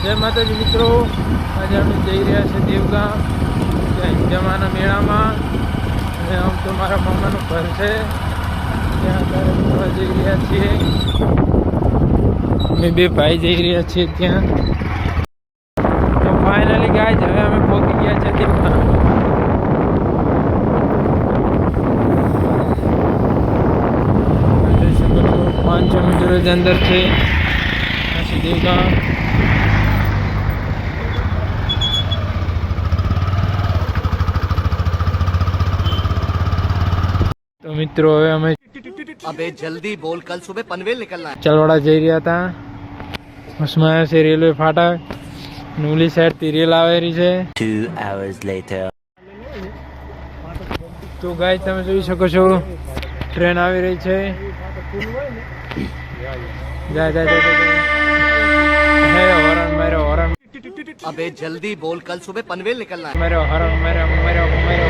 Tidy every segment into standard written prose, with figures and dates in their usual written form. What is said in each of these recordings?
જય માતાજી મિત્રો, આજે અમે જઈ રહ્યા છીએ દેવગામ જમાના મેળામાં. અને આમ તો મારા મામાનું ઘર છે, ત્યાં અત્યારે જઈ રહ્યા છીએ. અમે બે ભાઈ જઈ રહ્યા છીએ ત્યાં. તો ફાઇનલી ગાઈઝ હવે અમે પહોંચી ગયા છે દેવગામ. 500 મીટર જ અંદર છે દેવગામ. તો મિત્રો હવે અમે अबे जल्दी बोल, कल सुबह पनवेल निकलना है. ચલવાડા જઈ રહ્યા હતા. બસમાં આવ્યા છે રેલવે ફાટક. નવલી સાઈડ થી રેલ આવેલી છે. 2 hours later. તો ગાઈસ તમે જોઈ શકો છો ટ્રેન આવી રહી છે. જા જા જા હે હોરન મારો હોરન. अबे जल्दी बोल, कल सुबह पनवेल निकलना है. મારો હોરન મારો મારો મારો.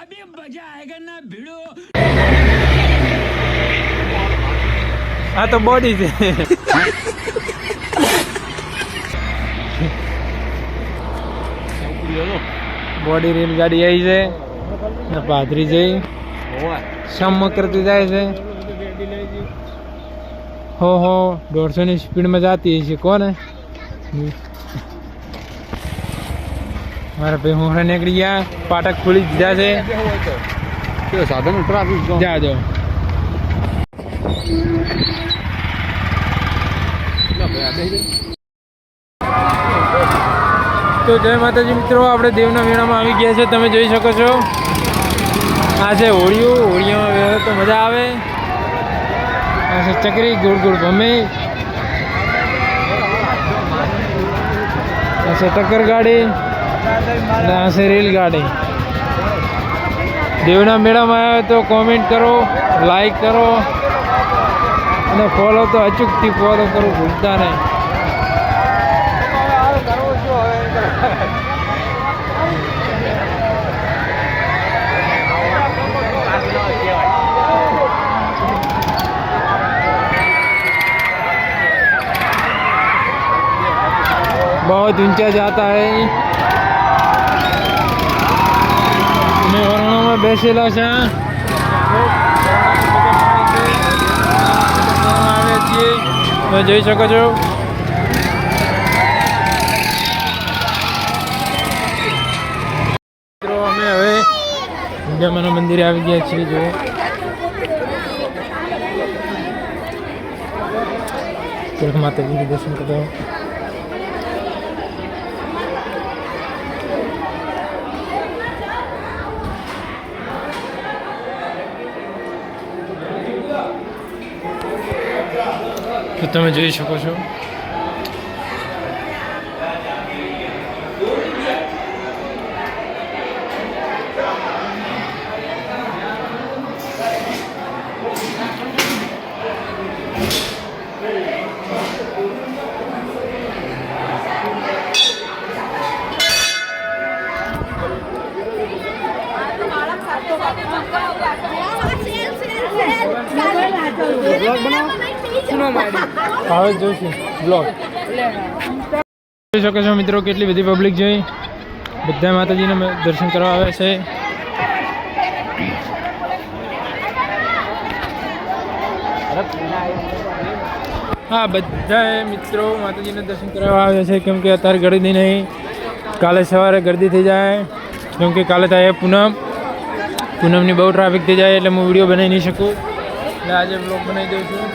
अभी मजा आएगा ना भिड़ो. આ તો બોડી છે. બોડી રેલગાડી આવી છે ને પાદરી જઈ સમ કરતી જાય છે. હો 150 ની સ્પીડમાં જતી છે. કોને મારા ભાઈ હું નીકળી ગયા. ફાટક ખુલી દીધા છે. સાધન ટ્રાફિક જા દો. તો જય માતાજી મિત્રો, આપણે દેવના મેળામાં આવી ગયા છે. તમે જોઈ શકો છો આ છે હોળીઓમાં તો મજા આવે. આ છે ચકરી ગોળ ગોળ ભમે. આ છે ટક્કર ગાડી અને આ છે રેલગાડી. દેવના મેળામાં આવે તો કોમેન્ટ કરો, લાઈક કરો અને ફોલો તો અચૂકથી ફોલો કરો, ભૂલતા નહીં. बहुत ऊंचा जाता है. मैं वरणों में બેસેલા છે. તમે જોઈ શકો છો. મિત્રો અમે હવે જમાના મંદિરે આવી ગયા છીએ. જો તિલક માતાજીનું દર્શન કરો. તો તમે જોઈ શકો છો જોઈ શકો છો મિત્રો કેટલી બધી પબ્લિક જોઈ. બધા માતાજીને દર્શન કરવા આવે છે. હા, બધા મિત્રો માતાજીને દર્શન કરવા આવે છે કેમ કે અત્યારે ગરદી નહીં. કાલે સવારે ગરદી થઈ જાય કેમ કે કાલે થાય પૂનમની બહુ ટ્રાફિક થઈ જાય એટલે હું વિડીયો બનાવી નહીં શકું. એટલે આજે બ્લોગ બનાવી દઉં છું.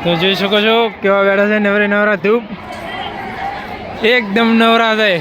તો જોઈ શકો છો કેવા બેઠા છે નવરે નવરા. ધૂપ એકદમ નવરા છે.